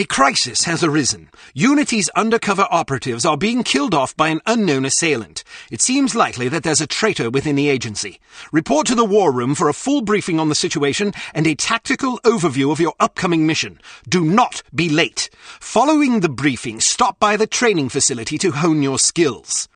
A crisis has arisen. Unity's undercover operatives are being killed off by an unknown assailant. It seems likely that there's a traitor within the agency. Report to the war room for a full briefing on the situation and a tactical overview of your upcoming mission. Do not be late. Following the briefing, stop by the training facility to hone your skills.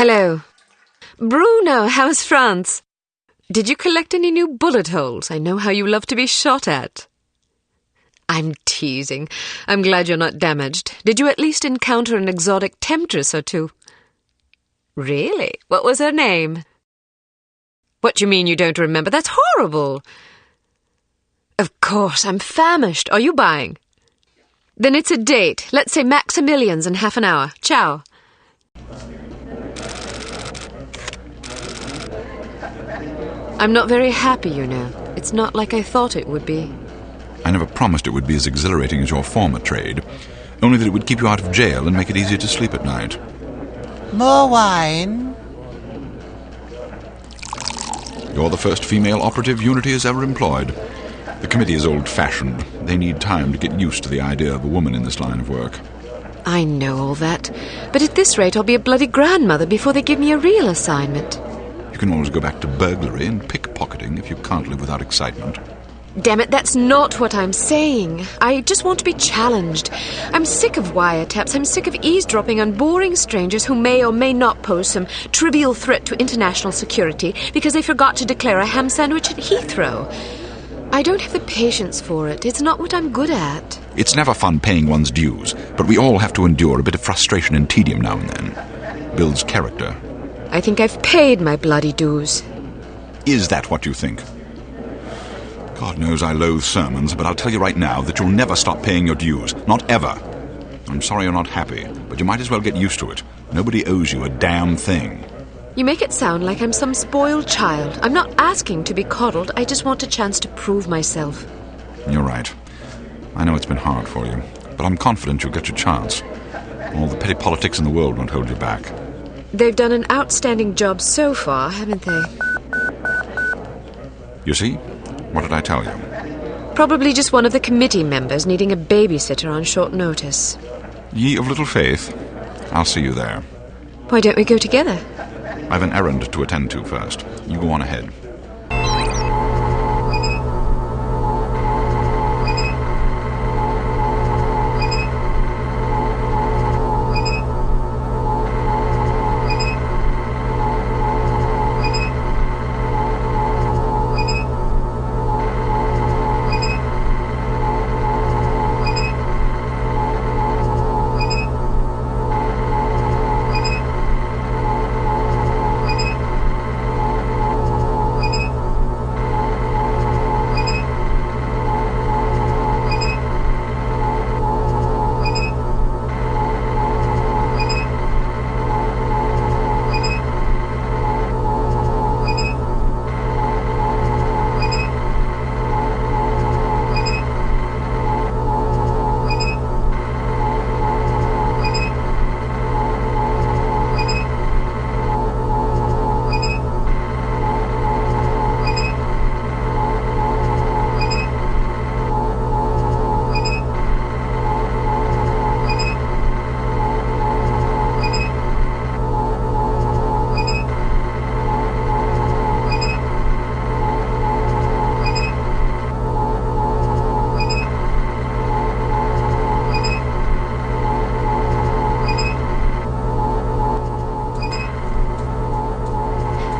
Hello. Bruno, how's France? Did you collect any new bullet holes? I know how you love to be shot at. I'm teasing. I'm glad you're not damaged. Did you at least encounter an exotic temptress or two? Really? What was her name? What do you mean you don't remember? That's horrible. Of course, I'm famished. Are you buying? Then it's a date. Let's say Maximilian's in half an hour. Ciao. I'm not very happy, you know. It's not like I thought it would be. I never promised it would be as exhilarating as your former trade, only that it would keep you out of jail and make it easier to sleep at night. More wine? You're the first female operative Unity has ever employed. The committee is old-fashioned. They need time to get used to the idea of a woman in this line of work. I know all that, but at this rate I'll be a bloody grandmother before they give me a real assignment. You can always go back to burglary and pickpocketing if you can't live without excitement. Damn it, that's not what I'm saying. I just want to be challenged. I'm sick of wiretaps. I'm sick of eavesdropping on boring strangers who may or may not pose some trivial threat to international security because they forgot to declare a ham sandwich at Heathrow. I don't have the patience for it. It's not what I'm good at. It's never fun paying one's dues, but we all have to endure a bit of frustration and tedium now and then. Builds character. I think I've paid my bloody dues. Is that what you think? God knows I loathe sermons, but I'll tell you right now that you'll never stop paying your dues. Not ever. I'm sorry you're not happy, but you might as well get used to it. Nobody owes you a damn thing. You make it sound like I'm some spoiled child. I'm not asking to be coddled. I just want a chance to prove myself. You're right. I know it's been hard for you, but I'm confident you'll get your chance. All the petty politics in the world won't hold you back. They've done an outstanding job so far, haven't they? You see? What did I tell you? Probably just one of the committee members needing a babysitter on short notice. Ye of little faith. I'll see you there. Why don't we go together? I've an errand to attend to first. You go on ahead.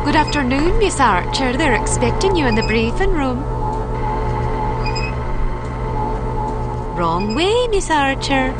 Good afternoon, Miss Archer. They're expecting you in the briefing room. Wrong way, Miss Archer.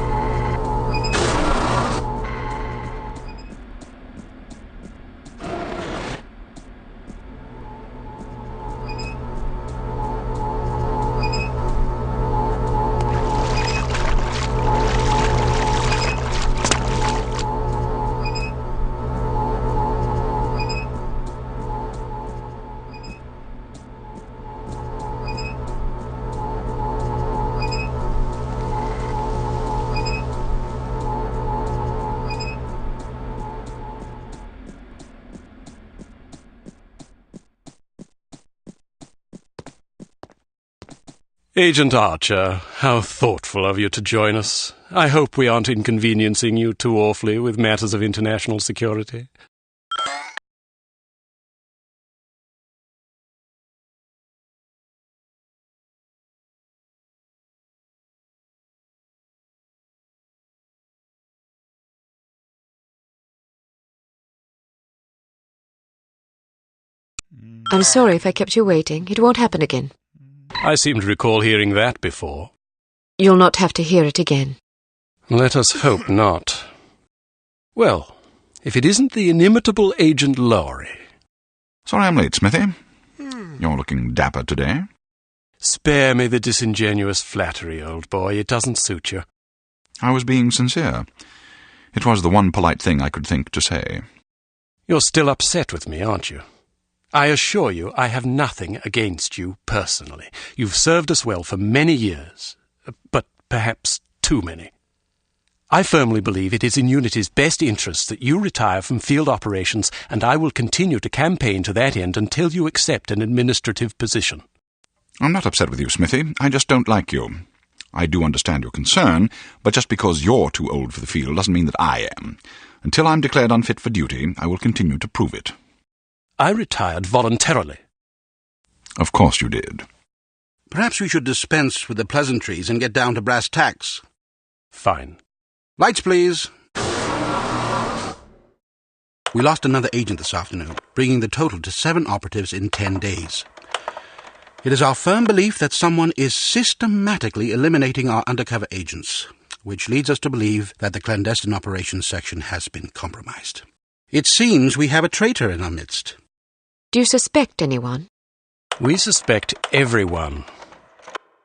Agent Archer, how thoughtful of you to join us. I hope we aren't inconveniencing you too awfully with matters of international security. I'm sorry if I kept you waiting. It won't happen again. I seem to recall hearing that before. You'll not have to hear it again. Let us hope not. Well, if it isn't the inimitable Agent Lowry. Sorry I'm late, Smithy. You're looking dapper today. Spare me the disingenuous flattery, old boy. It doesn't suit you. I was being sincere. It was the one polite thing I could think to say. You're still upset with me, aren't you? I assure you I have nothing against you personally. You've served us well for many years, but perhaps too many. I firmly believe it is in Unity's best interest that you retire from field operations, and I will continue to campaign to that end until you accept an administrative position. I'm not upset with you, Smithy. I just don't like you. I do understand your concern, but just because you're too old for the field doesn't mean that I am. Until I'm declared unfit for duty, I will continue to prove it. I retired voluntarily. Of course you did. Perhaps we should dispense with the pleasantries and get down to brass tacks. Fine. Lights, please. We lost another agent this afternoon, bringing the total to 7 operatives in 10 days. It is our firm belief that someone is systematically eliminating our undercover agents, which leads us to believe that the clandestine operations section has been compromised. It seems we have a traitor in our midst. Do you suspect anyone? We suspect everyone.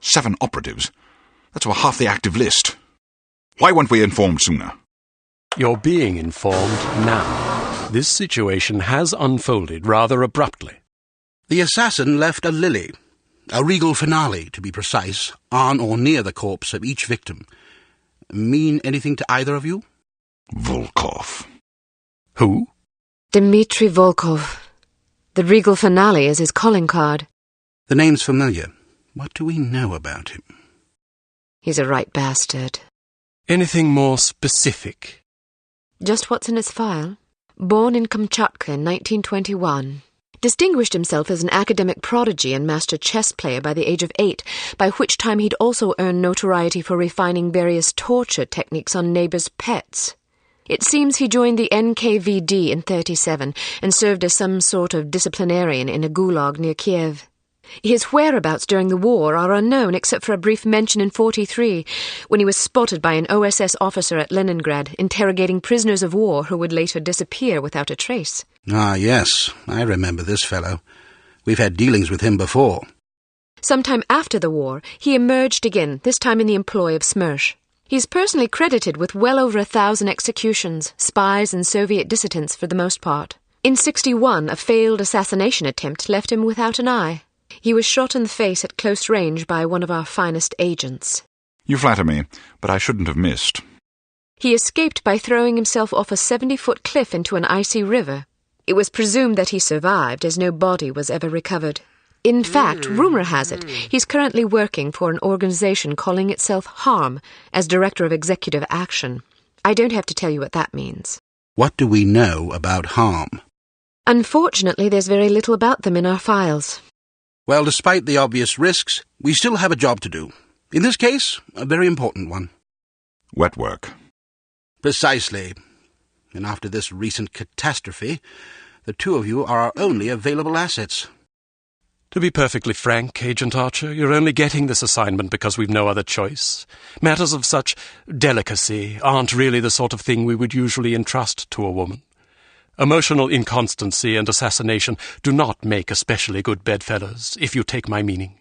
7 operatives? That's over half the active list. Why weren't we informed sooner? You're being informed now. This situation has unfolded rather abruptly. The assassin left a lily, a regal finale, to be precise, on or near the corpse of each victim. Mean anything to either of you? Volkov. Who? Dmitry Volkov. The regal finale is his calling card. The name's familiar. What do we know about him? He's a right bastard. Anything more specific? Just what's in his file. Born in Kamchatka in 1921. Distinguished himself as an academic prodigy and master chess player by the age of 8, by which time he'd also earned notoriety for refining various torture techniques on neighbors' pets. It seems he joined the NKVD in 1937 and served as some sort of disciplinarian in a gulag near Kiev. His whereabouts during the war are unknown except for a brief mention in 1943, when he was spotted by an OSS officer at Leningrad interrogating prisoners of war who would later disappear without a trace. Ah, yes, I remember this fellow. We've had dealings with him before. Sometime after the war, he emerged again, this time in the employ of Smersh. He's personally credited with well over 1,000 executions, spies and Soviet dissidents for the most part. In 1961, a failed assassination attempt left him without an eye. He was shot in the face at close range by one of our finest agents. You flatter me, but I shouldn't have missed. He escaped by throwing himself off a 70-foot cliff into an icy river. It was presumed that he survived, as no body was ever recovered. In fact, rumor has it, he's currently working for an organization calling itself HARM as Director of Executive Action. I don't have to tell you what that means. What do we know about HARM? Unfortunately, there's very little about them in our files. Well, despite the obvious risks, we still have a job to do. In this case, a very important one. Wet work. Precisely. And after this recent catastrophe, the two of you are our only available assets. To be perfectly frank, Agent Archer, you're only getting this assignment because we've no other choice. Matters of such delicacy aren't really the sort of thing we would usually entrust to a woman. Emotional inconstancy and assassination do not make especially good bedfellows, if you take my meaning.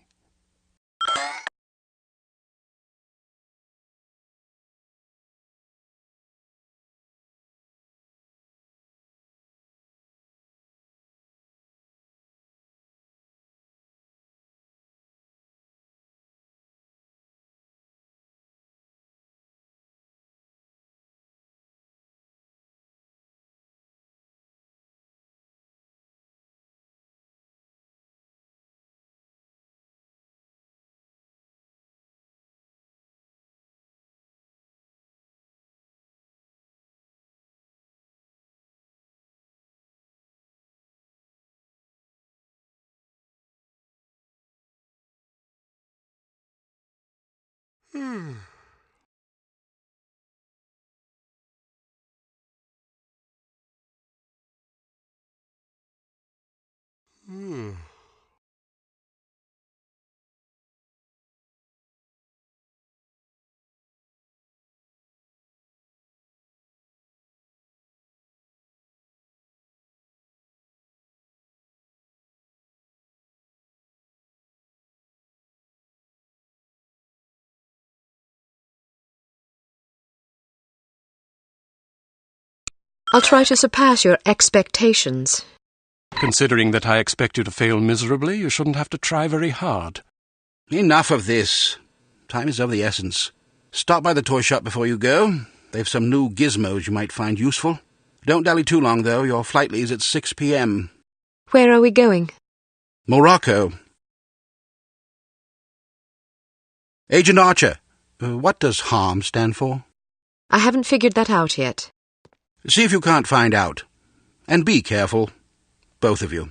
I'll try to surpass your expectations. Considering that I expect you to fail miserably, you shouldn't have to try very hard. Enough of this. Time is of the essence. Stop by the toy shop before you go. They've some new gizmos you might find useful. Don't dally too long, though. Your flight leaves at 6 p.m. Where are we going? Morocco. Agent Archer, what does HARM stand for? I haven't figured that out yet. See if you can't find out. And be careful. Both of you.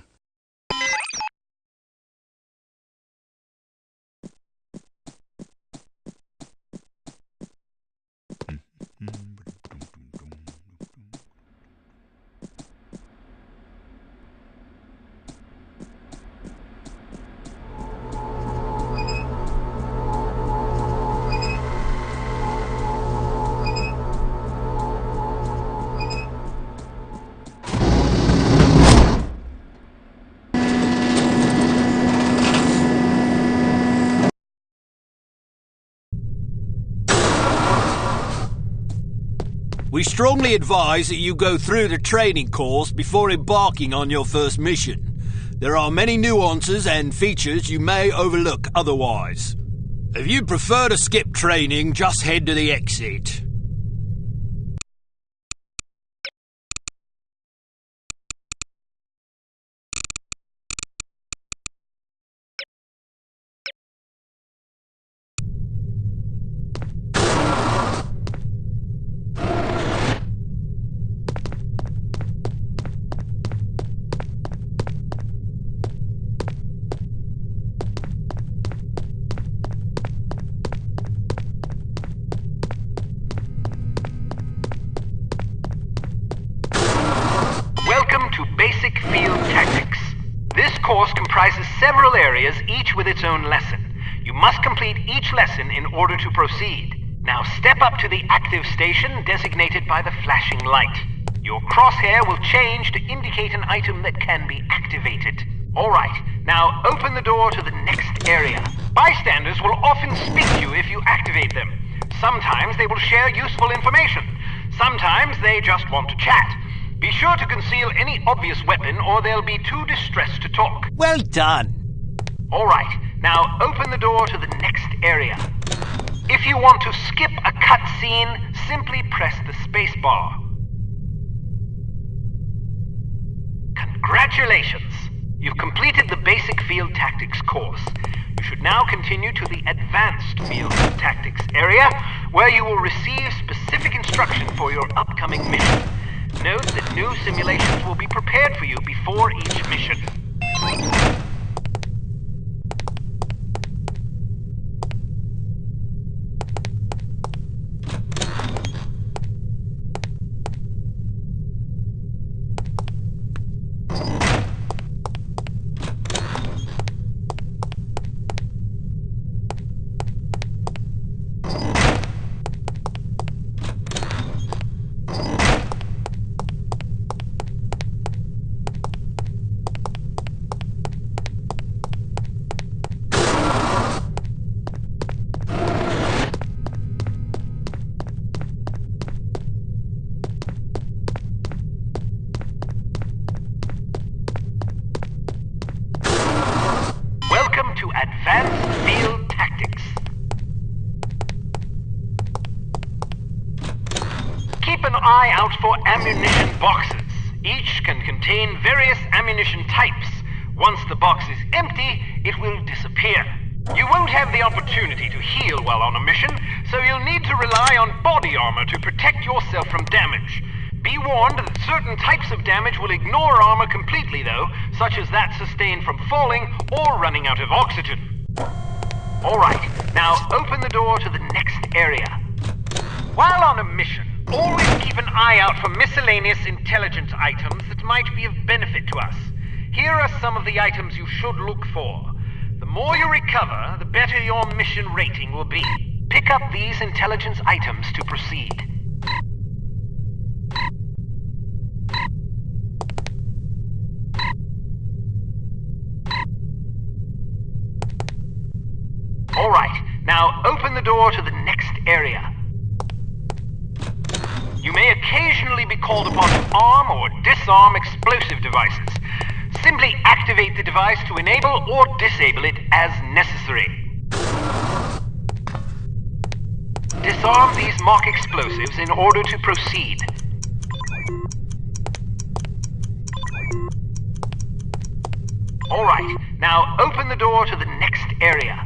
We strongly advise that you go through the training course before embarking on your first mission. There are many nuances and features you may overlook otherwise. If you prefer to skip training, just head to the exit. course comprises several areas, each with its own lesson. You must complete each lesson in order to proceed. Now step up to the active station designated by the flashing light. Your crosshair will change to indicate an item that can be activated. Alright, now open the door to the next area. Bystanders will often speak to you if you activate them. Sometimes they will share useful information. Sometimes they just want to chat. Be sure to conceal any obvious weapon or they'll be too distressed to talk. Well done. Alright, now open the door to the next area. If you want to skip a cutscene, simply press the space bar. Congratulations! You've completed the basic field tactics course. You should now continue to the advanced field tactics area, where you will receive specific instruction for your upcoming mission. Note that new simulations will be prepared for you before each mission. Advanced Field Tactics. Keep an eye out for ammunition boxes. Each can contain various ammunition types. Once the box is empty, it will disappear. You won't have the opportunity to heal while on a mission, so you'll need to rely on body armor to protect yourself from damage. Be warned that certain types of damage will ignore armor completely though, such as that sustained from falling or running out of oxygen. Alright, now open the door to the next area. While on a mission, always keep an eye out for miscellaneous intelligence items that might be of benefit to us. Here are some of the items you should look for. The more you recover, the better your mission rating will be. Pick up these intelligence items to proceed. Alright, now open the door to the next area. You may occasionally be called upon to arm or disarm explosive devices. Simply activate the device to enable or disable it as necessary. Disarm these mock explosives in order to proceed. Alright, now open the door to the next area.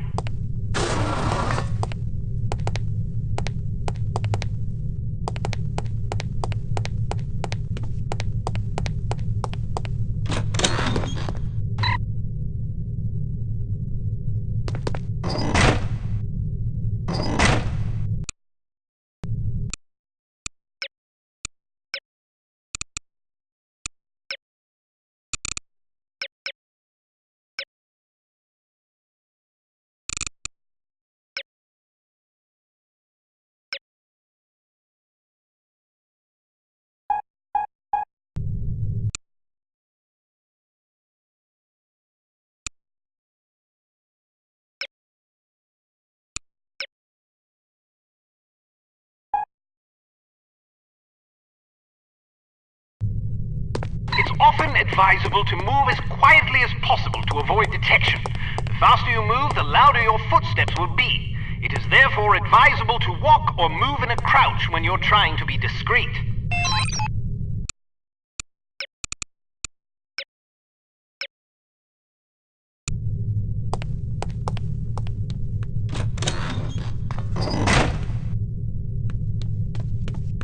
It's often advisable to move as quietly as possible to avoid detection. The faster you move, the louder your footsteps will be. It is therefore advisable to walk or move in a crouch when you're trying to be discreet.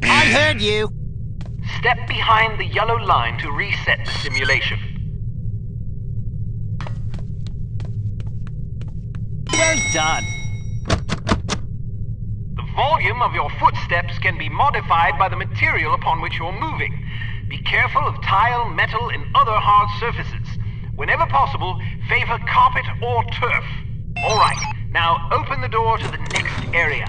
I heard you. Step behind the yellow line to reset the simulation. Well done. The volume of your footsteps can be modified by the material upon which you're moving. Be careful of tile, metal, and other hard surfaces. Whenever possible, favor carpet or turf. All right, now open the door to the next area.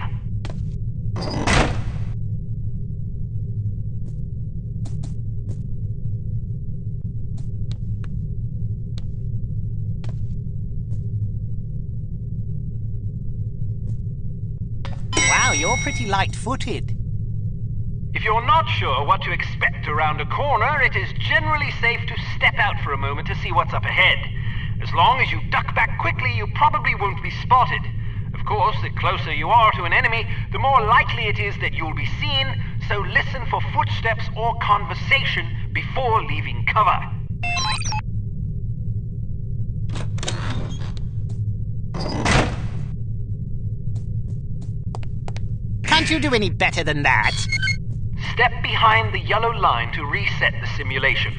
Wow, you're pretty light-footed. If you're not sure what to expect around a corner, it is generally safe to step out for a moment to see what's up ahead. As long as you duck back quickly, you probably won't be spotted. Of course, the closer you are to an enemy, the more likely it is that you'll be seen, so listen for footsteps or conversation before leaving cover. Can't you do any better than that? Step behind the yellow line to reset the simulation.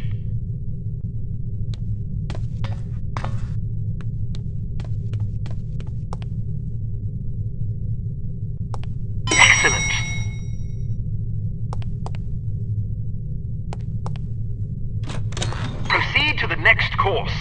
Excellent. Proceed to the next course.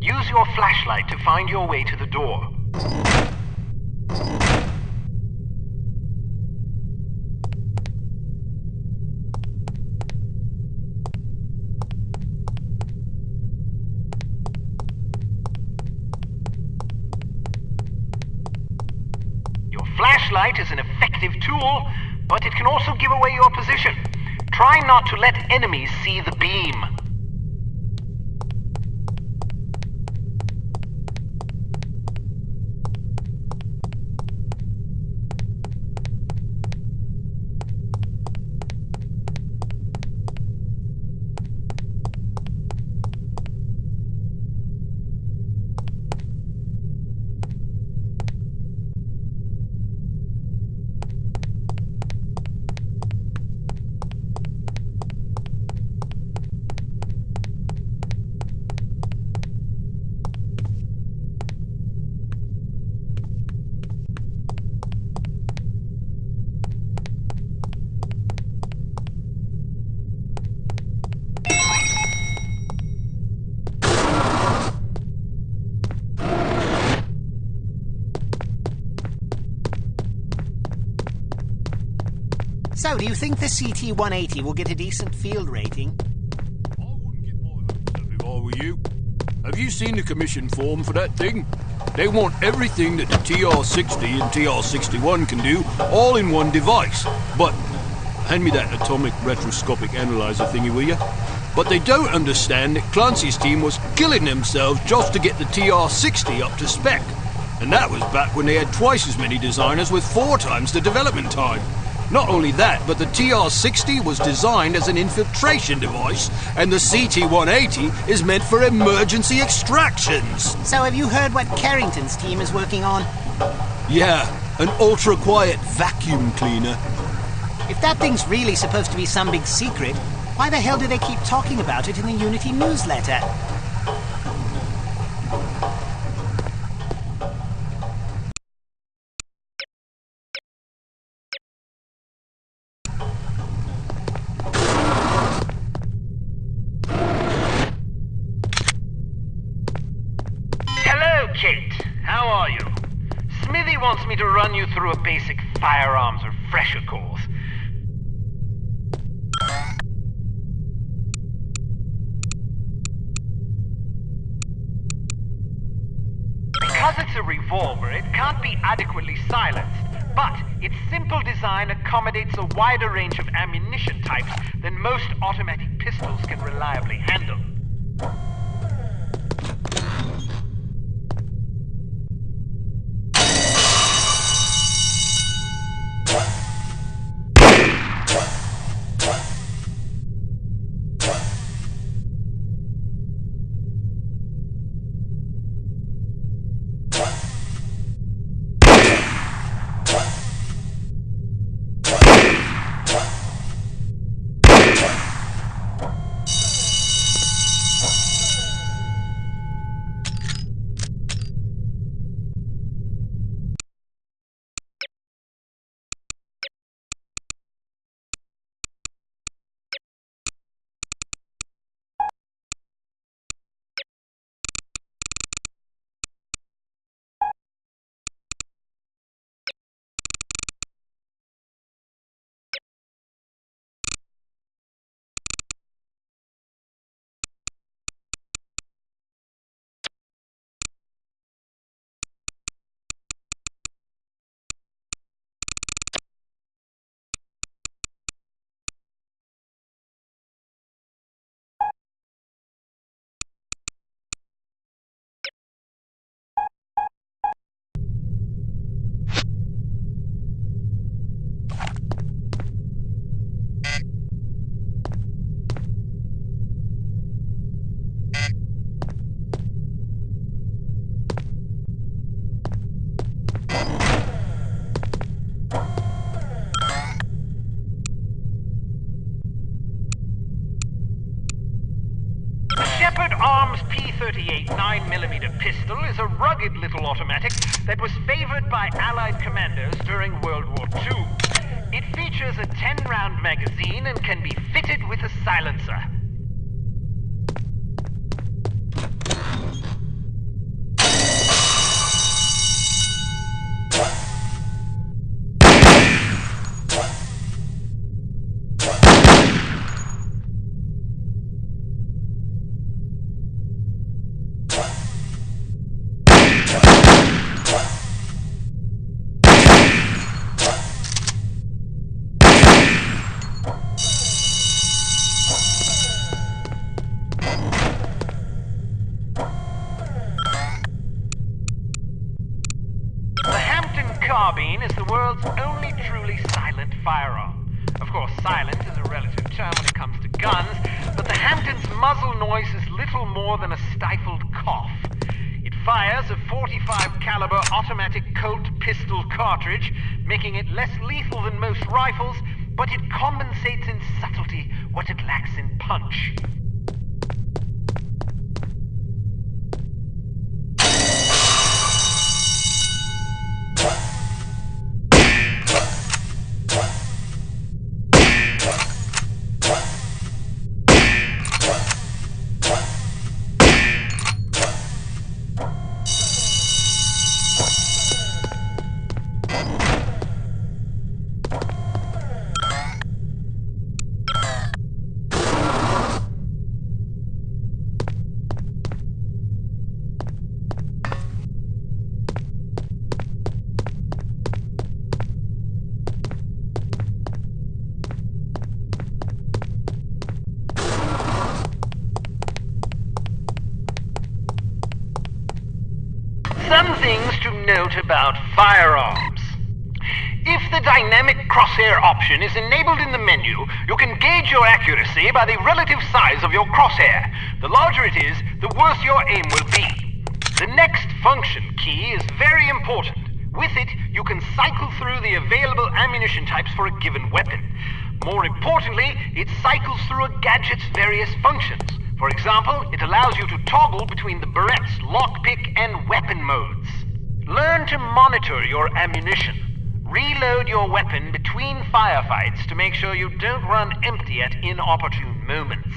Use your flashlight to find your way to the door. Your flashlight is an effective tool, but it can also give away your position. Try not to let enemies see the beam. So, do you think the CT-180 will get a decent field rating? I wouldn't get my hopes up if I were you. Have you seen the commission form for that thing? They want everything that the TR-60 and TR-61 can do, all in one device. But, hand me that atomic retroscopic analyzer thingy, will you? But they don't understand that Clancy's team was killing themselves just to get the TR-60 up to spec. And that was back when they had twice as many designers with 4 times the development time. Not only that, but the TR-60 was designed as an infiltration device, and the CT-180 is meant for emergency extractions. So, have you heard what Carrington's team is working on? Yeah, an ultra-quiet vacuum cleaner. If that thing's really supposed to be some big secret, why the hell do they keep talking about it in the Unity newsletter? Kate, how are you? Smithy wants me to run you through a basic firearms refresher course. Because it's a revolver, it can't be adequately silenced, but its simple design accommodates a wider range of ammunition types than most automatic pistols can reliably handle. Shepherd Arms P38 9mm pistol is a rugged little automatic that was favored by Allied commanders during World War II. It features a 10-round magazine and can be fitted with a silencer. Carbine is the world's only truly silent firearm. Of course, silent is a relative term when it comes to guns, but the Hampton's muzzle noise is little more than a stifled cough. It fires a .45 caliber automatic Colt pistol cartridge, making it less lethal than most rifles, but it compensates in subtlety what it lacks in punch. Some things to note about firearms. If the dynamic crosshair option is enabled in the menu, you can gauge your accuracy by the relative size of your crosshair. The larger it is, the worse your aim will be. The next function key is very important. With it, you can cycle through the available ammunition types for a given weapon. More importantly, it cycles through a gadget's various functions. For example, it allows you to toggle between the Berette's lockpick and weapon modes. Learn to monitor your ammunition. Reload your weapon between firefights to make sure you don't run empty at inopportune moments.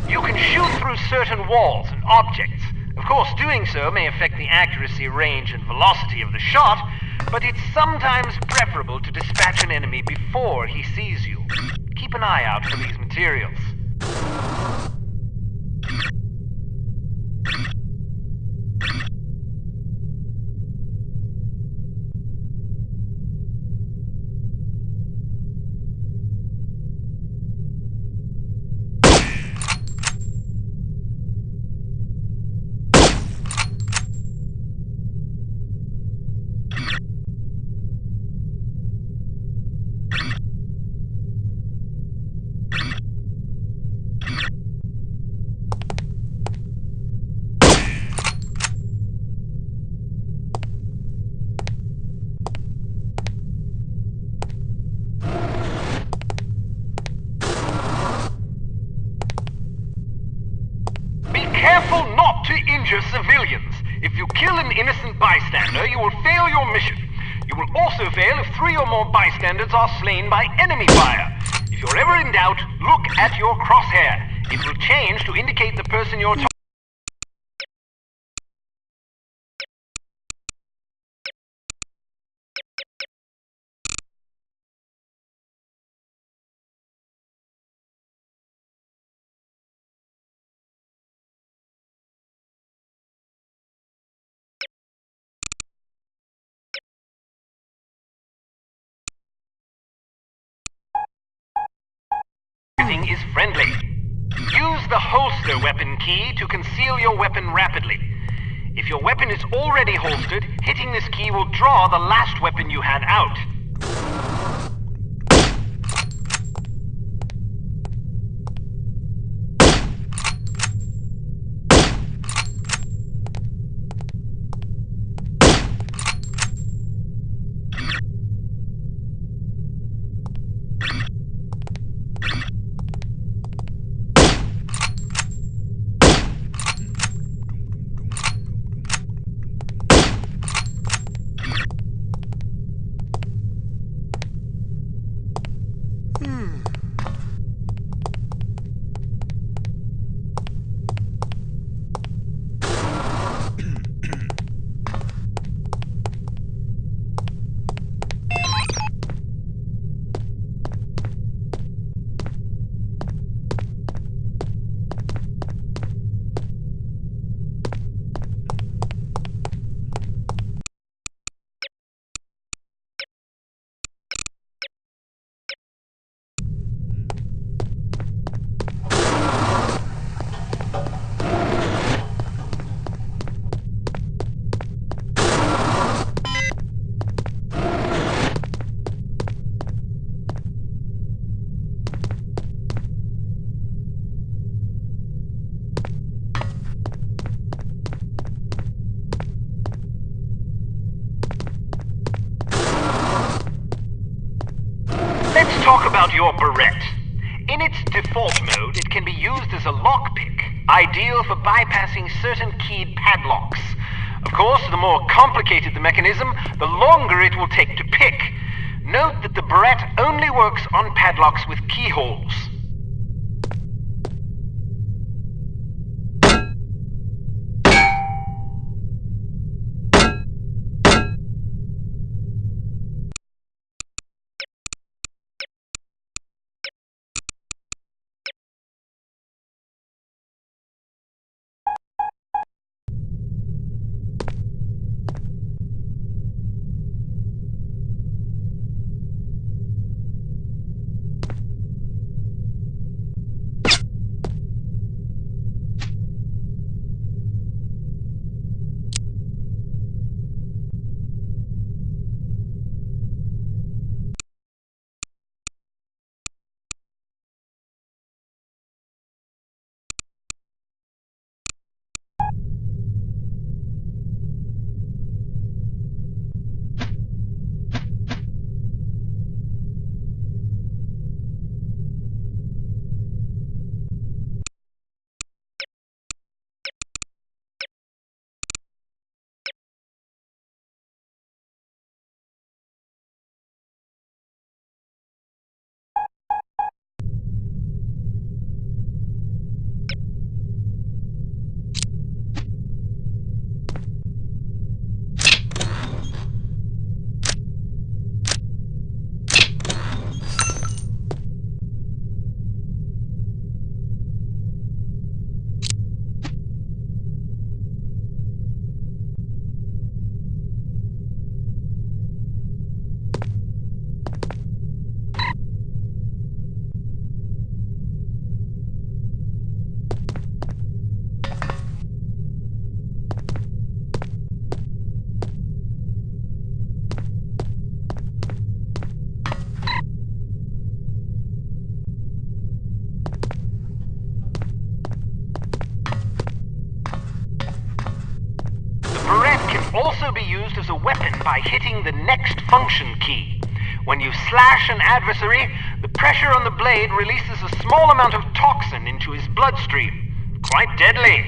You can shoot through certain walls and objects. Of course, doing so may affect the accuracy, range, and velocity of the shot, but it's sometimes preferable to dispatch an enemy before he sees you. Keep an eye out for these materials. civilians. If you kill an innocent bystander, you will fail your mission. You will also fail if 3 or more bystanders are slain by enemy fire. If you're ever in doubt, look at your crosshair. It will change to indicate the person you're talking. Is friendly. Use the holster weapon key to conceal your weapon rapidly. If your weapon is already holstered, hitting this key will draw the last weapon you had out. Let's talk about your barrette. In its default mode, it can be used as a lockpick, ideal for bypassing certain keyed padlocks. Of course, the more complicated the mechanism, the longer it will take to pick. Note that the barrette only works on padlocks with keyholes. Also be used as a weapon by hitting the next function key. When you slash an adversary, the pressure on the blade releases a small amount of toxin into his bloodstream. Quite deadly.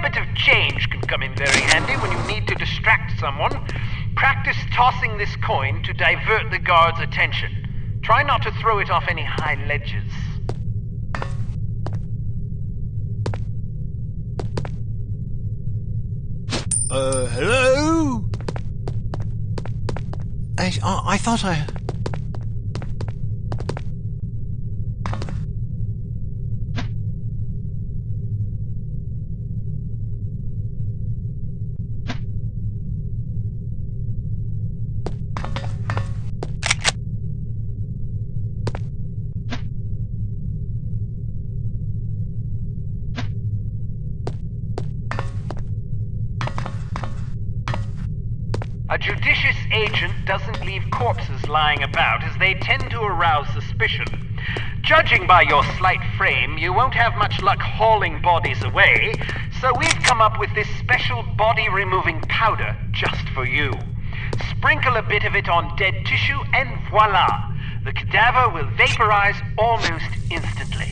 bit of change can come in very handy when you need to distract someone. Practice tossing this coin to divert the guard's attention. Try not to throw it off any high ledges. Hello? I thought I... A judicious agent doesn't leave corpses lying about, as they tend to arouse suspicion. Judging by your slight frame, you won't have much luck hauling bodies away, so we've come up with this special body-removing powder just for you. Sprinkle a bit of it on dead tissue and voila! The cadaver will vaporize almost instantly.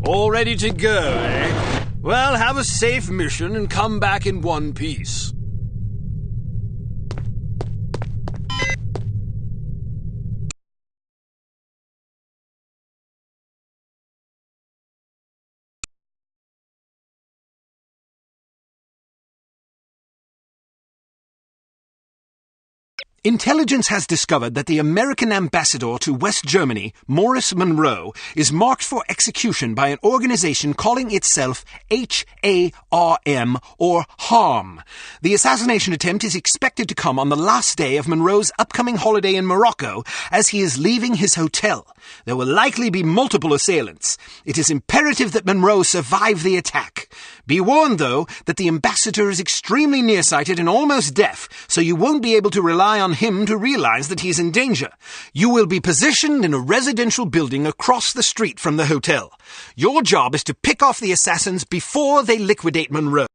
All ready to go, eh? Well, have a safe mission and come back in one piece. Intelligence has discovered that the American ambassador to West Germany, Morris Monroe, is marked for execution by an organization calling itself HARM, or HARM. The assassination attempt is expected to come on the last day of Monroe's upcoming holiday in Morocco as he is leaving his hotel. There will likely be multiple assailants. It is imperative that Monroe survive the attack. Be warned, though, that the ambassador is extremely nearsighted and almost deaf, so you won't be able to rely on him to realize that he's in danger. You will be positioned in a residential building across the street from the hotel. Your job is to pick off the assassins before they liquidate Monroe.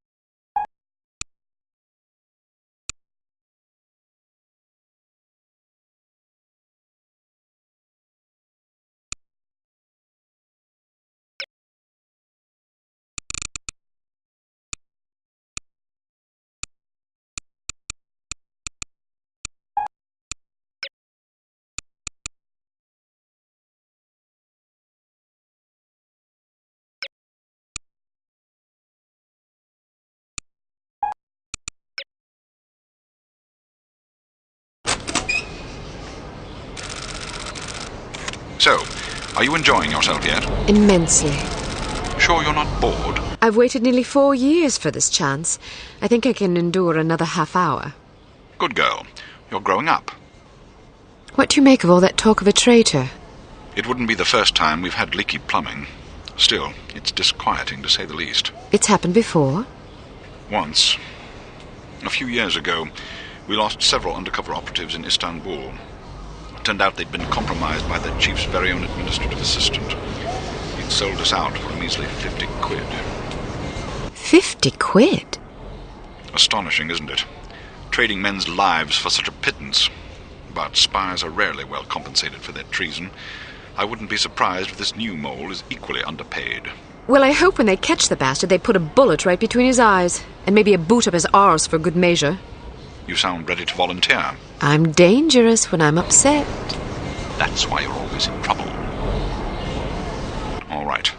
So, are you enjoying yourself yet? Immensely. Sure you're not bored? I've waited nearly 4 years for this chance. I think I can endure another half hour. Good girl. You're growing up. What do you make of all that talk of a traitor? It wouldn't be the first time we've had leaky plumbing. Still, it's disquieting to say the least. It's happened before? Once. A few years ago, we lost several undercover operatives in Istanbul. It turned out they'd been compromised by the chief's very own administrative assistant. He'd sold us out for a measly 50 quid. 50 quid? Astonishing, isn't it? Trading men's lives for such a pittance. But spies are rarely well compensated for their treason. I wouldn't be surprised if this new mole is equally underpaid. Well, I hope when they catch the bastard, they put a bullet right between his eyes. And maybe a boot up his arse for good measure. You sound ready to volunteer. I'm dangerous when I'm upset. That's why you're always in trouble. All right.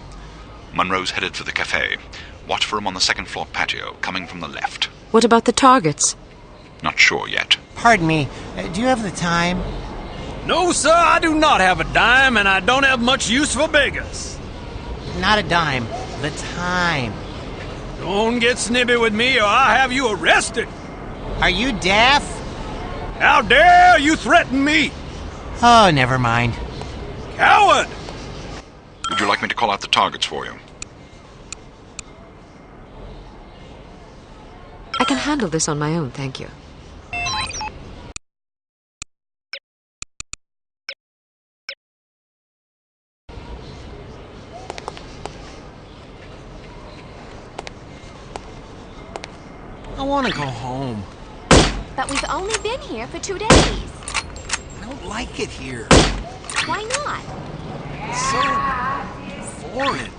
Munro's headed for the cafe. Watch for him on the second-floor patio, coming from the left. What about the targets? Not sure yet. Pardon me, do you have the time? No, sir, I do not have a dime, and I don't have much use for beggars. Not a dime, the time. Don't get snibby with me, or I'll have you arrested. Are you deaf? How dare you threaten me? Oh, never mind. Coward! Would you like me to call out the targets for you? I can handle this on my own, thank you. I want to go home. But we've only been here for 2 days. I don't like it here. Why not? It's so foreign.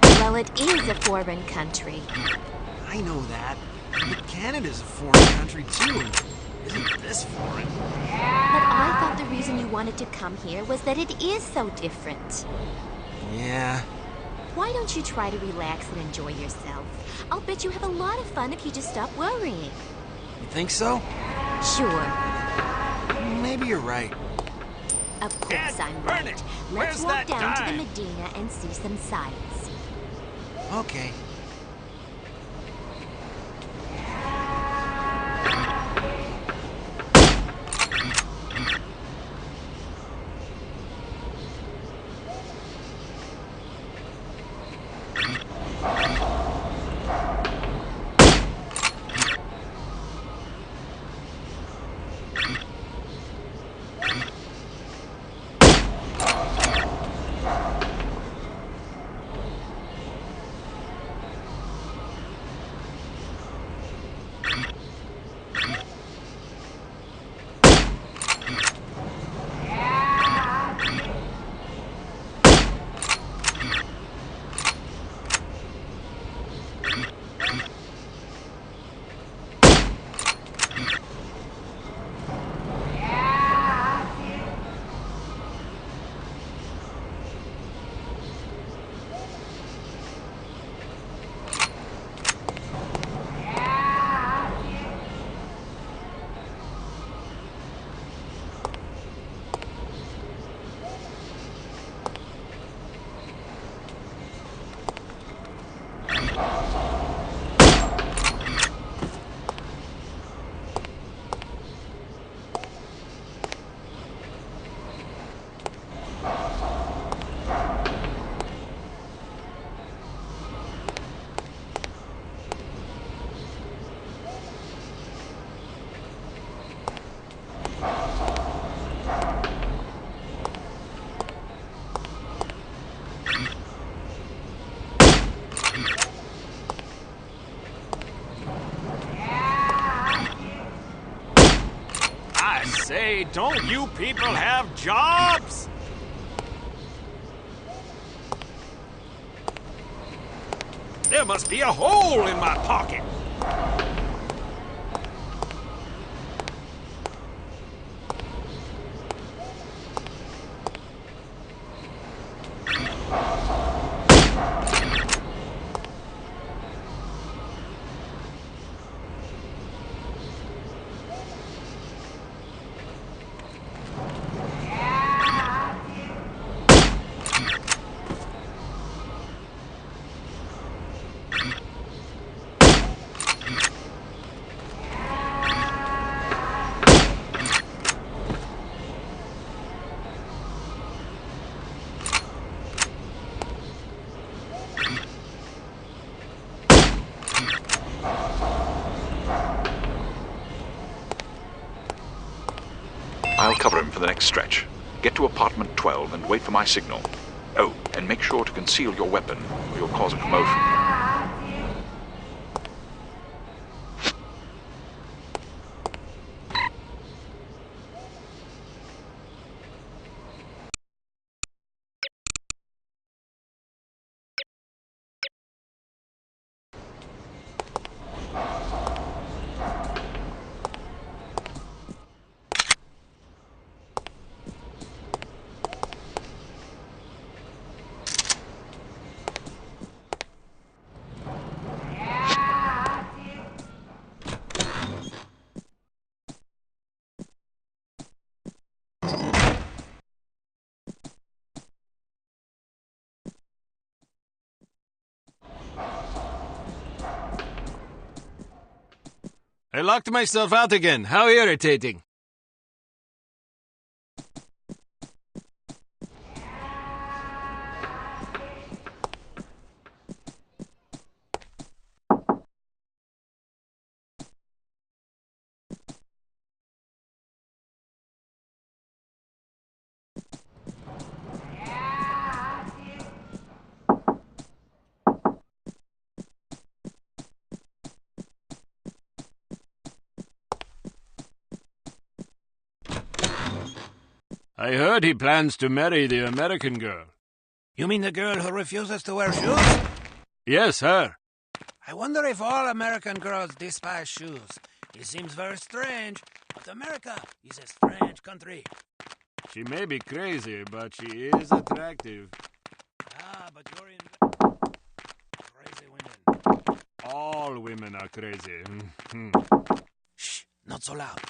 Well, it is a foreign country. I know that. But Canada's a foreign country too. And isn't this foreign? But I thought the reason you wanted to come here was that it is so different. Yeah. Why don't you try to relax and enjoy yourself? I'll bet you have a lot of fun if you just stop worrying. You think so? Sure. Maybe you're right. Of course Dad, I'm burn right. it. Let's Where's walk that down to dime? the Medina and see some sights. Okay. Say, don't you people have jobs? There must be a hole in my pocket. I'll cover him for the next stretch. Get to apartment 12 and wait for my signal. Oh, and make sure to conceal your weapon, or you'll cause a commotion. I locked myself out again. How irritating. I heard he plans to marry the American girl. You mean the girl who refuses to wear shoes? Yes, her. I wonder if all American girls despise shoes. It seems very strange, but America is a strange country. She may be crazy, but she is attractive. Ah, but you're in... crazy women. All women are crazy. Shh, not so loud.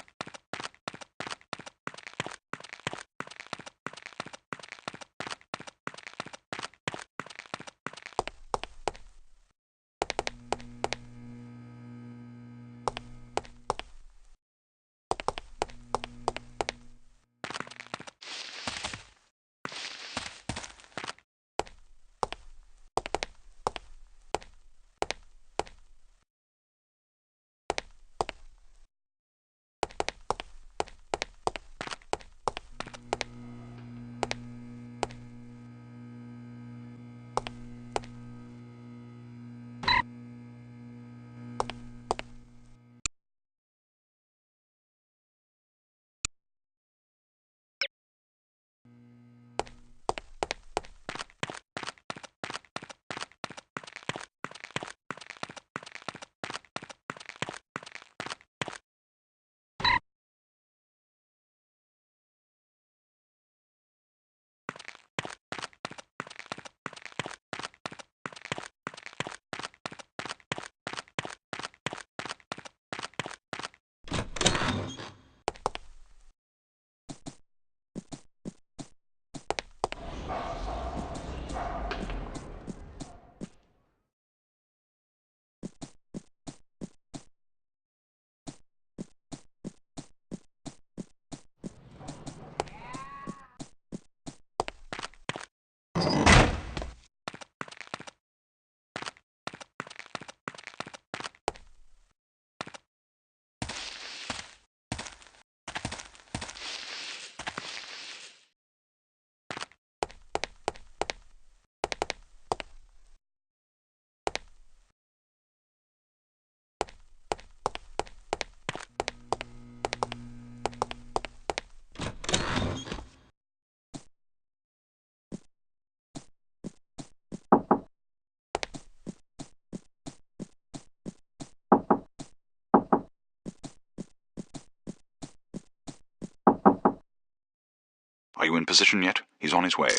Are you in position yet? He's on his way.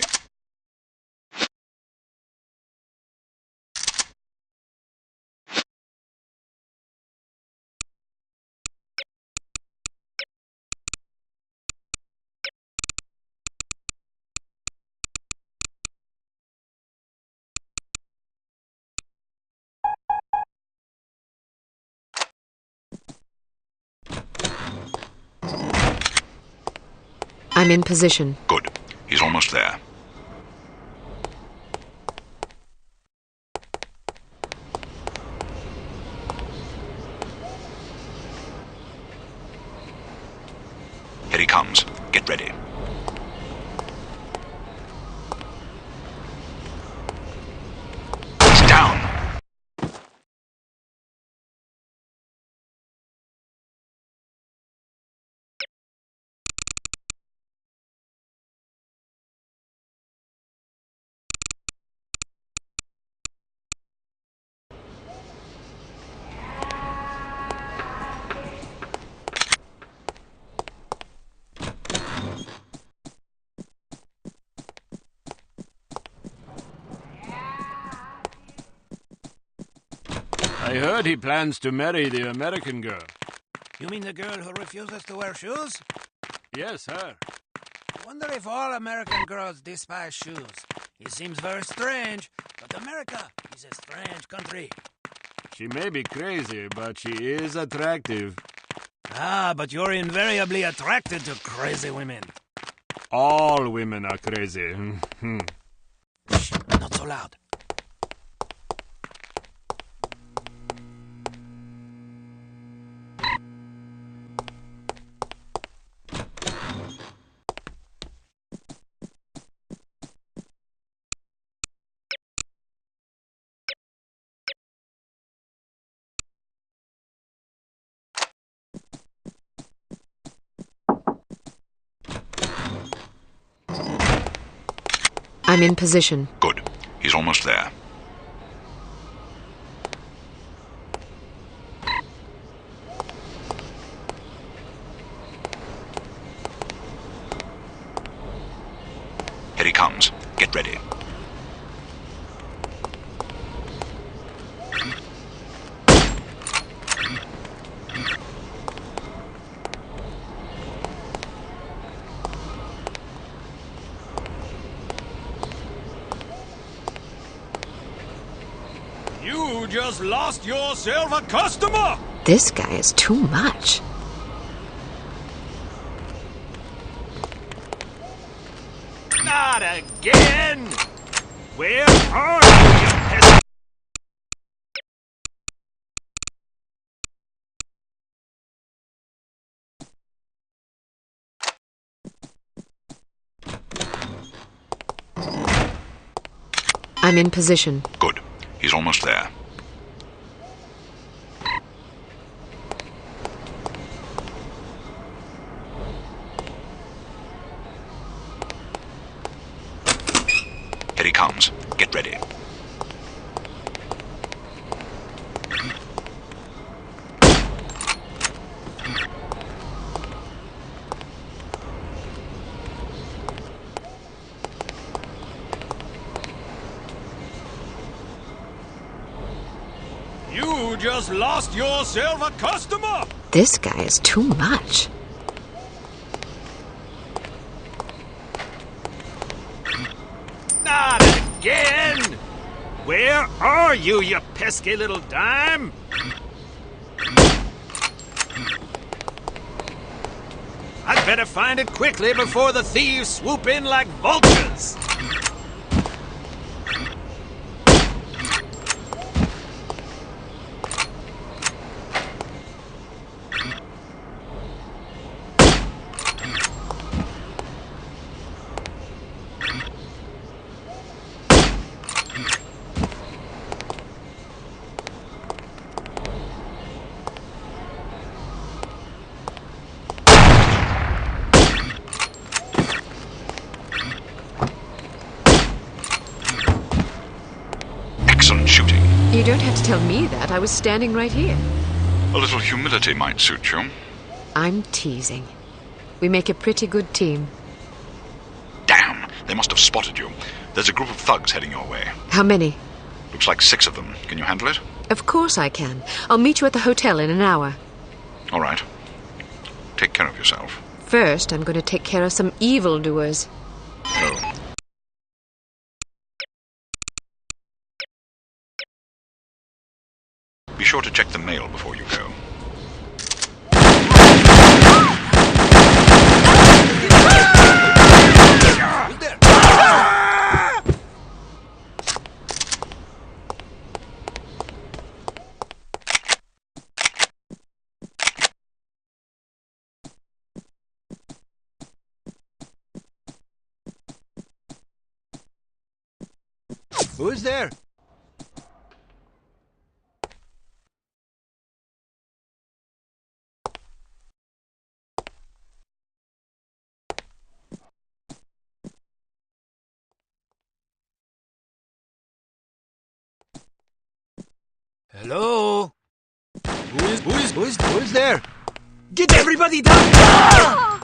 I'm in position. Good. He's almost there. Here he comes. Get ready. It's down! I heard he plans to marry the American girl. You mean the girl who refuses to wear shoes? Yes, her. I wonder if all American girls despise shoes. It seems very strange, but America is a strange country. She may be crazy, but she is attractive. Ah, but you're invariably attracted to crazy women. All women are crazy. Shh, not so loud. I'm in position. Good. He's almost there. Here he comes. Get ready. You just lost yourself a customer! This guy is too much. Not again! Where are you, you peasant? I'm in position. Good. He's almost there. Here he comes. Get ready. You just lost yourself a customer! This guy is too much. Not again! Where are you, you pesky little dime? I'd better find it quickly before the thieves swoop in like vultures. Excellent shooting. You don't have to tell me that. I was standing right here. A little humility might suit you. I'm teasing. We make a pretty good team. Damn! They must have spotted you. There's a group of thugs heading your way. How many? Looks like 6 of them. Can you handle it? Of course I can. I'll meet you at the hotel in an hour. All right. Take care of yourself. First, I'm going to take care of some evildoers. Oh. Be sure to check the mail before you go. Who's there? Hello? Who's there? Get everybody down!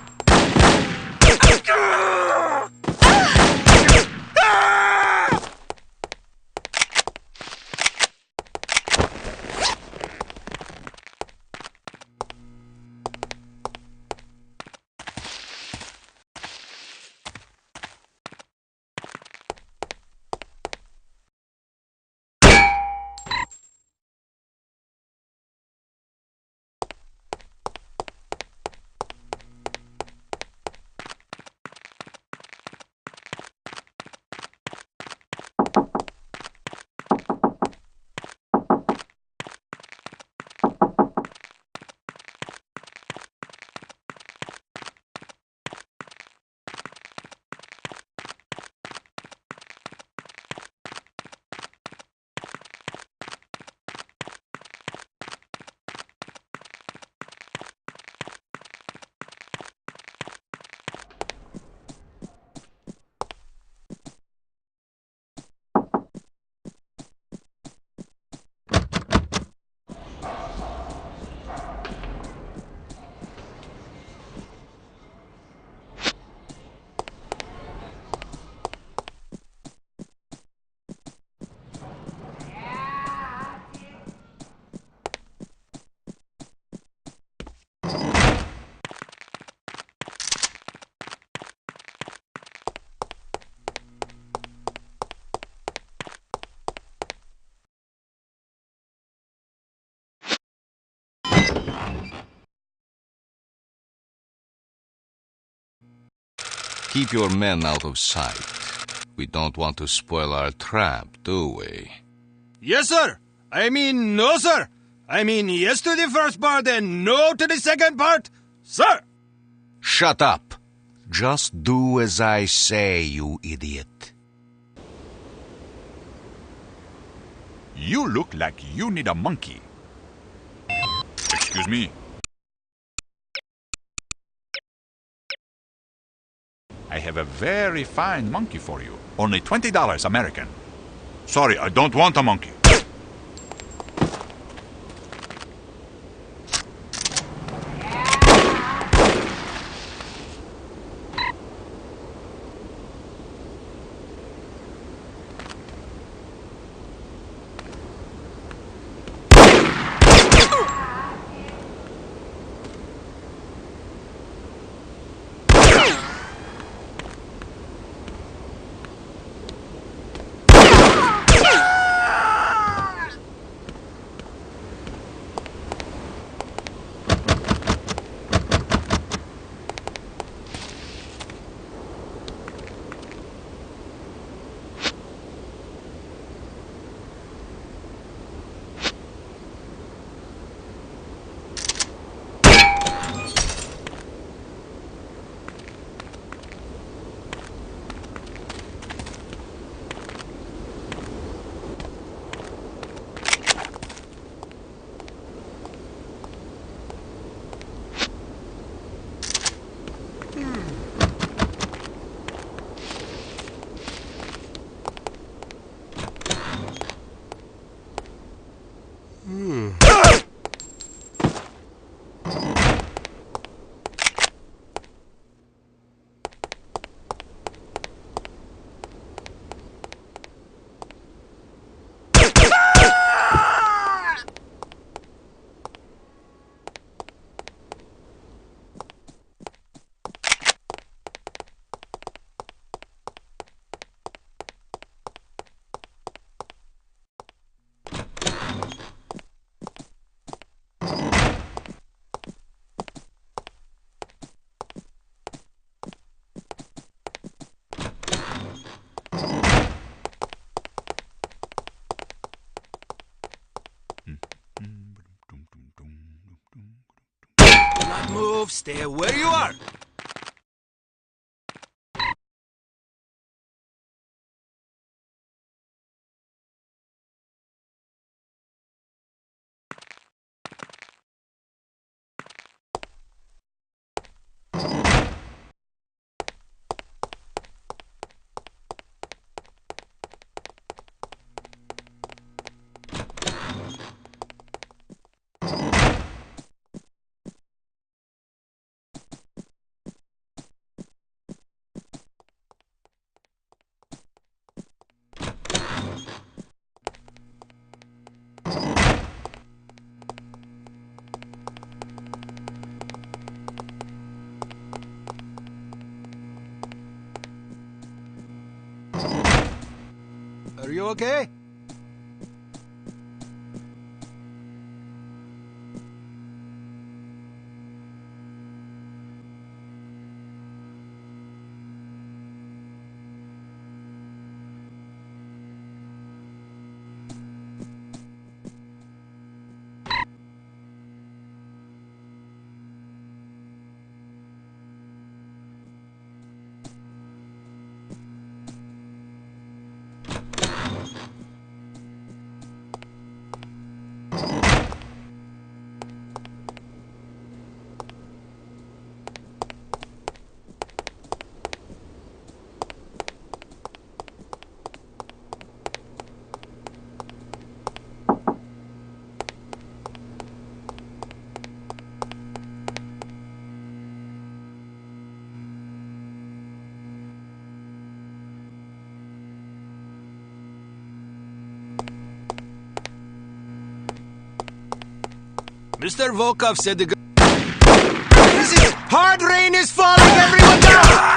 Keep your men out of sight. We don't want to spoil our trap, do we? Yes, sir. I mean, no, sir. I mean, yes to the first part and no to the second part, sir. Shut up. Just do as I say, you idiot. You look like you need a monkey. Excuse me. I have a very fine monkey for you. Only $20 American. Sorry, I don't want a monkey. Move, stay where you are. Are you okay? Mr. Volkov said the... Hard rain is falling, everyone down!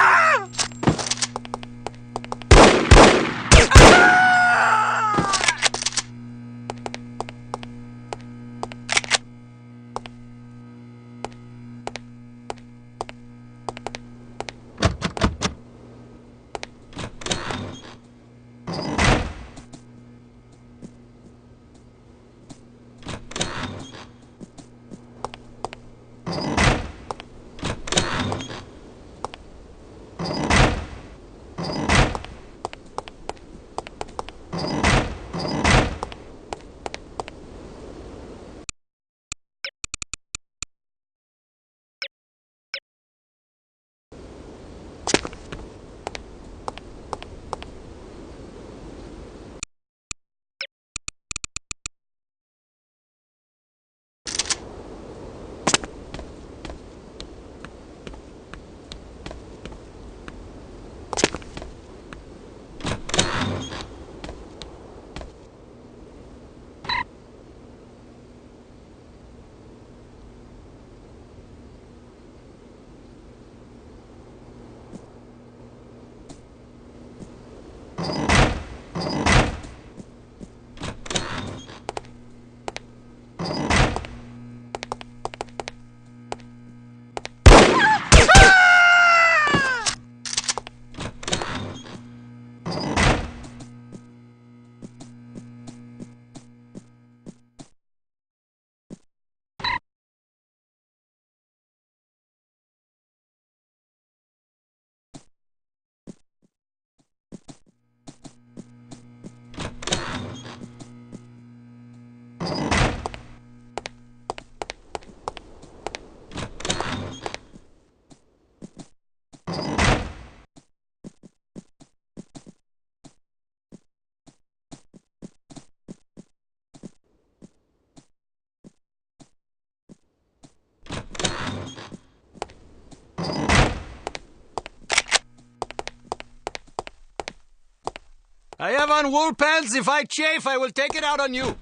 I have on wool pants. If I chafe, I will take it out on you.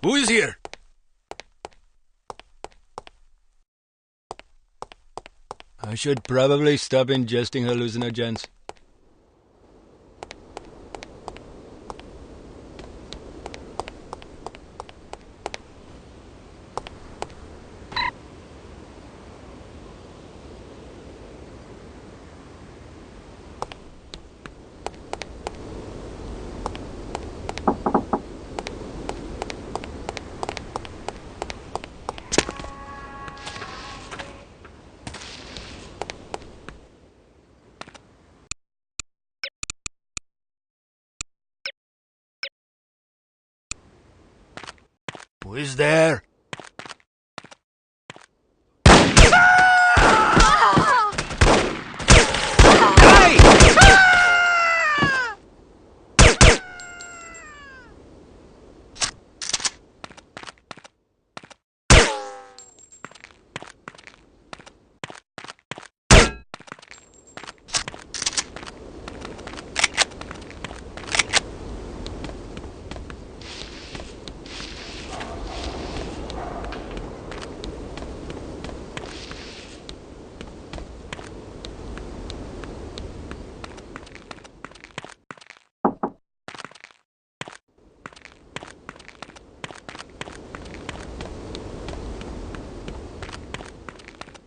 Who is here? I should probably stop ingesting hallucinogens. Who is there?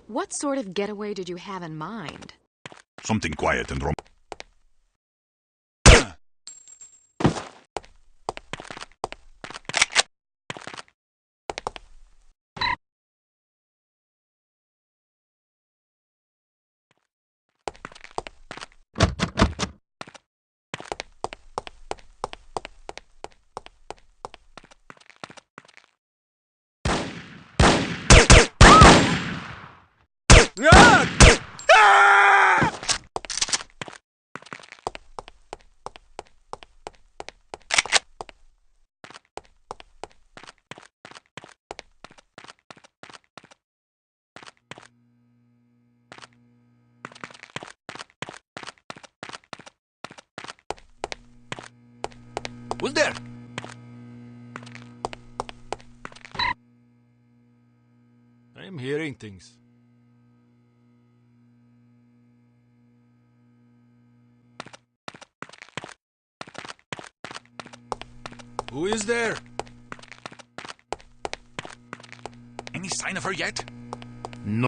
What sort of getaway did you have in mind? Something quiet and romantic. Who's there? I am hearing things. Who is there? Any sign of her yet? No.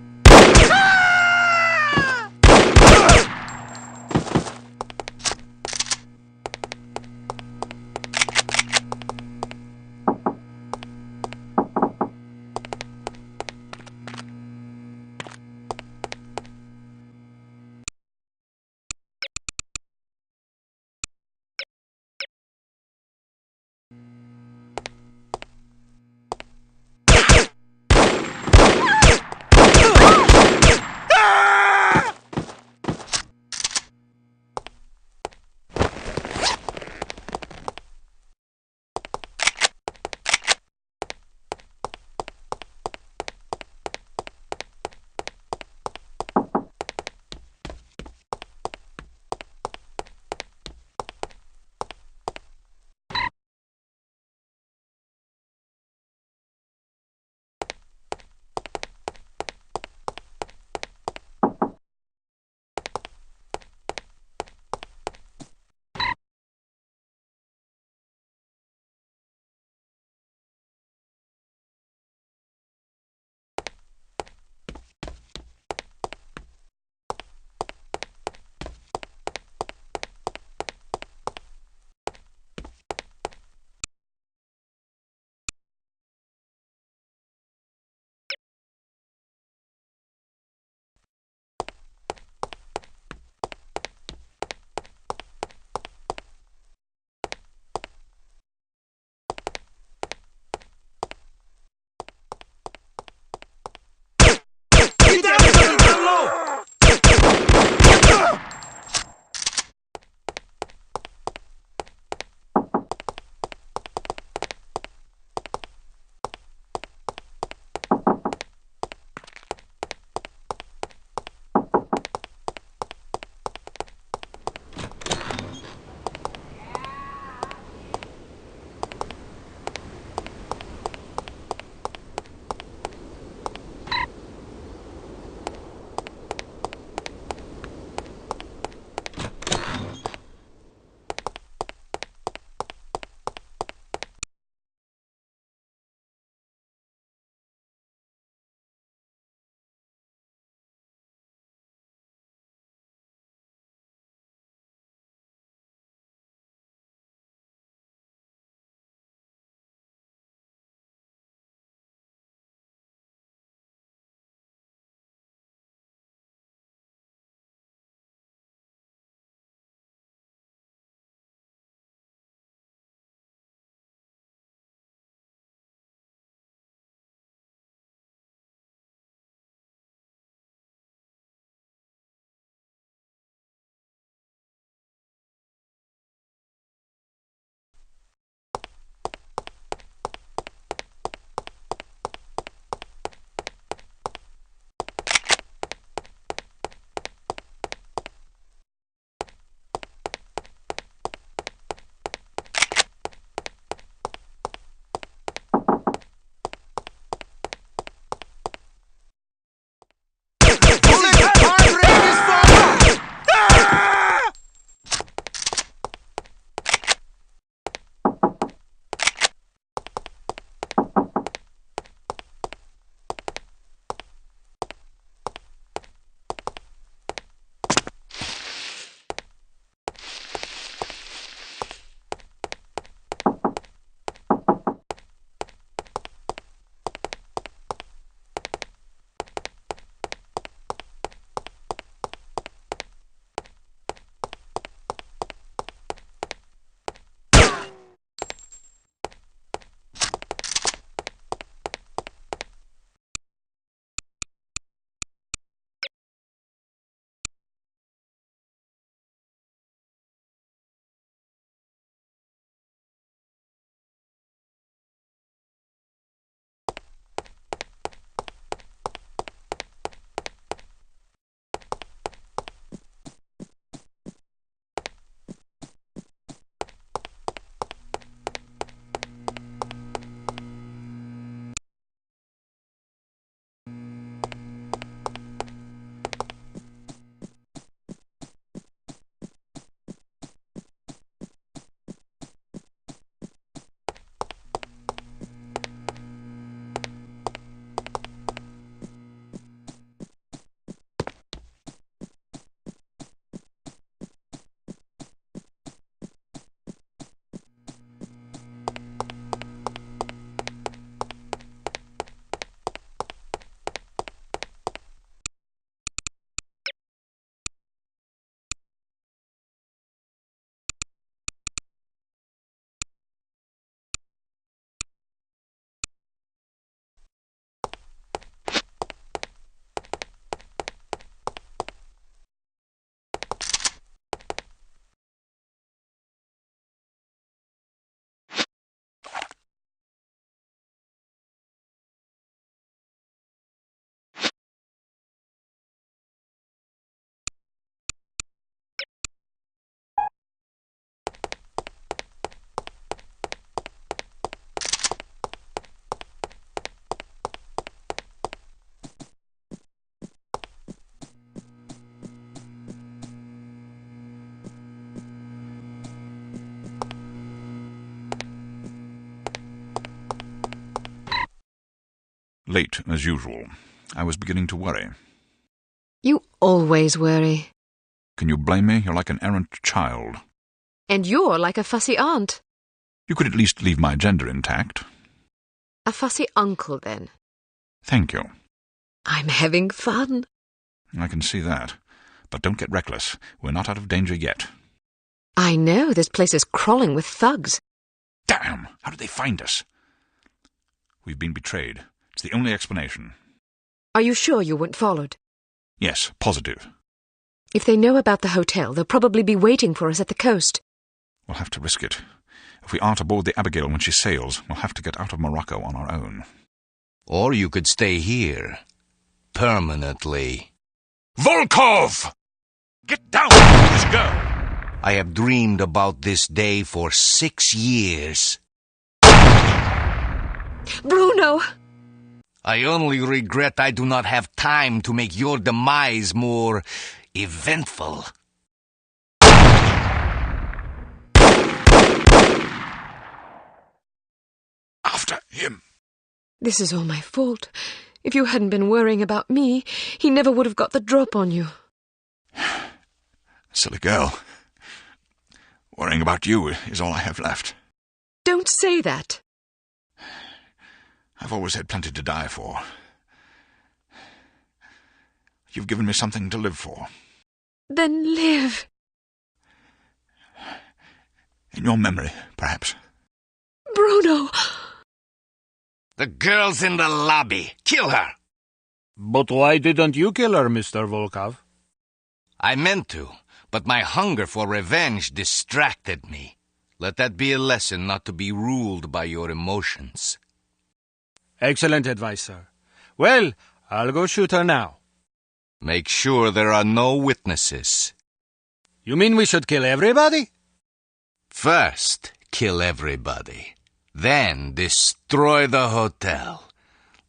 Late, as usual. I was beginning to worry. You always worry. Can you blame me? You're like an errant child. And you're like a fussy aunt. You could at least leave my gender intact. A fussy uncle, then. Thank you. I'm having fun. I can see that. But don't get reckless. We're not out of danger yet. I know. This place is crawling with thugs. Damn! How did they find us? We've been betrayed. It's the only explanation. Are you sure you weren't followed? Yes, positive. If they know about the hotel, they'll probably be waiting for us at the coast. We'll have to risk it. If we aren't aboard the Abigail when she sails, we'll have to get out of Morocco on our own. Or you could stay here. Permanently. Volkov! Get down with this girl! I have dreamed about this day for 6 years. Bruno! I only regret I do not have time to make your demise more eventful. After him. This is all my fault. If you hadn't been worrying about me, he never would have got the drop on you. Silly girl. Worrying about you is all I have left. Don't say that. I've always had plenty to die for. You've given me something to live for. Then live. In your memory, perhaps. Bruno! The girl's in the lobby. Kill her! But why didn't you kill her, Mr. Volkov? I meant to, but my hunger for revenge distracted me. Let that be a lesson not to be ruled by your emotions. Excellent advice, sir. Well, I'll go shoot her now. Make sure there are no witnesses. You mean we should kill everybody? First, kill everybody. Then destroy the hotel.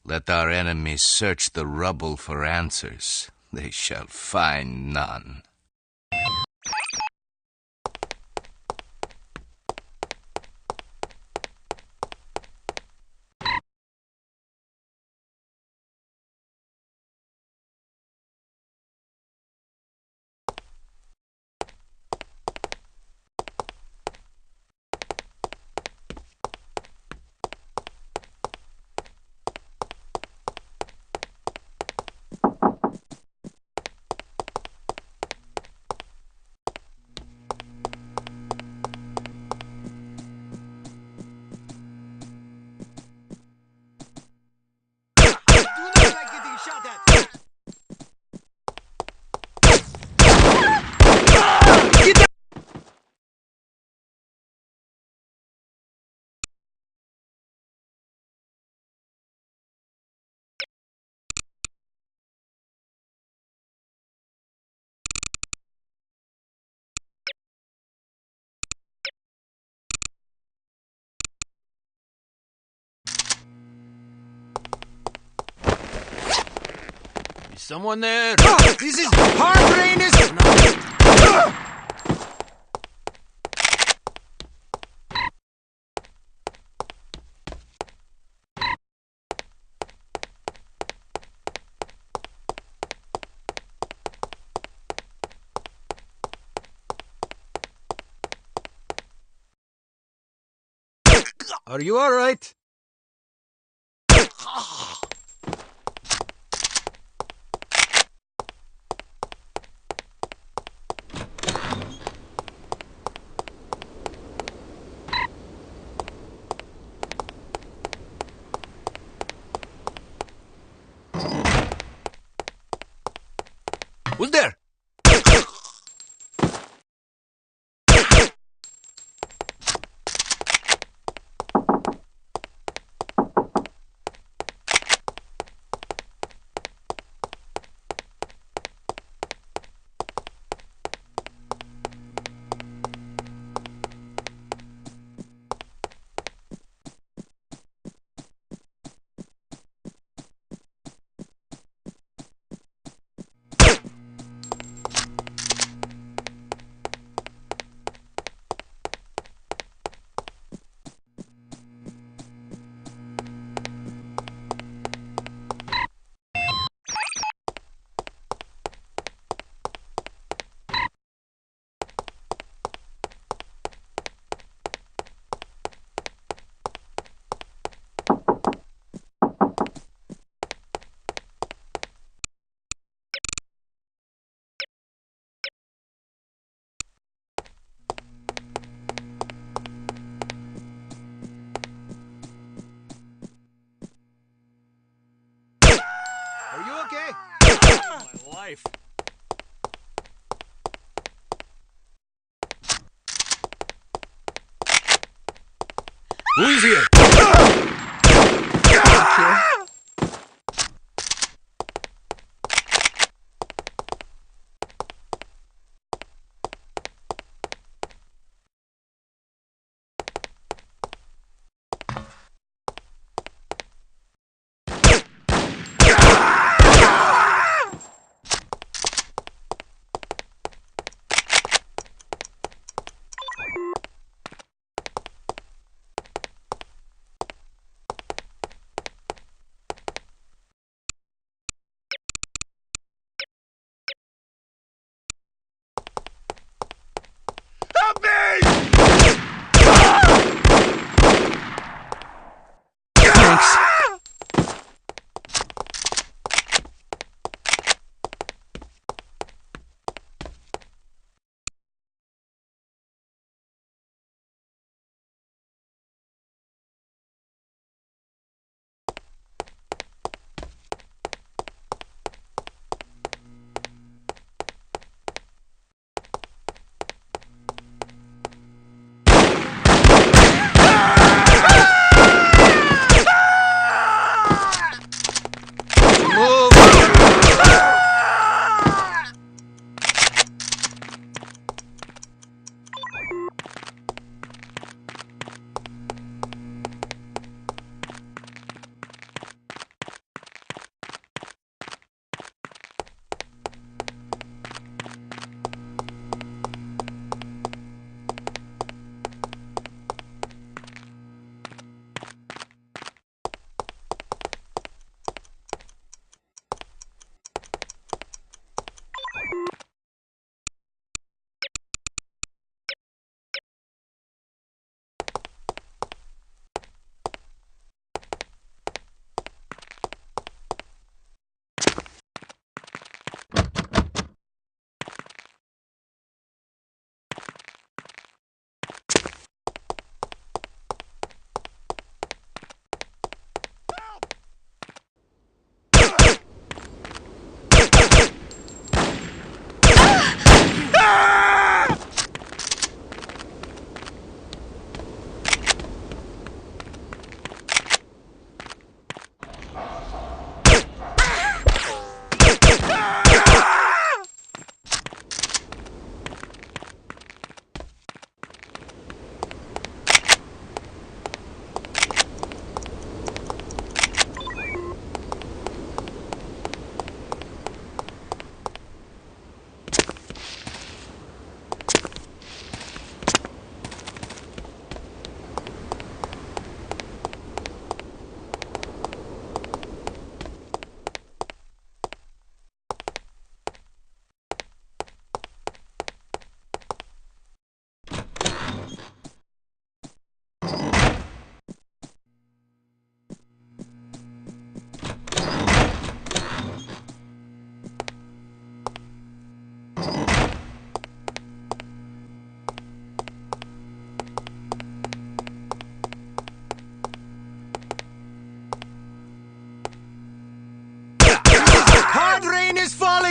Let our enemies search the rubble for answers. They shall find none. Someone there? This is hard rain, is it? Are you all right? Who's there? safe. Who's here? Thank you.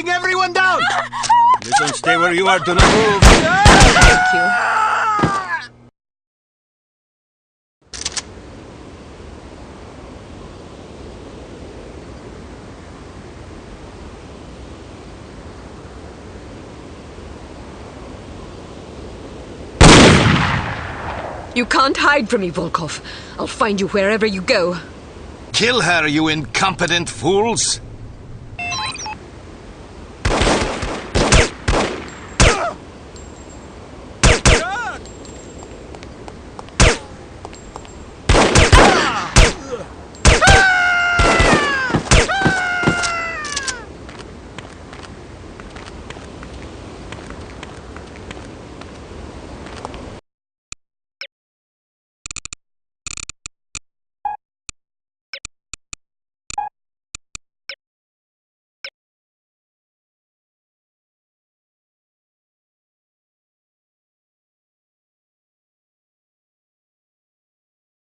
Everyone down! Listen, stay where you are, do not move. Thank you. You can't hide from me, Volkov. I'll find you wherever you go. Kill her, you incompetent fools!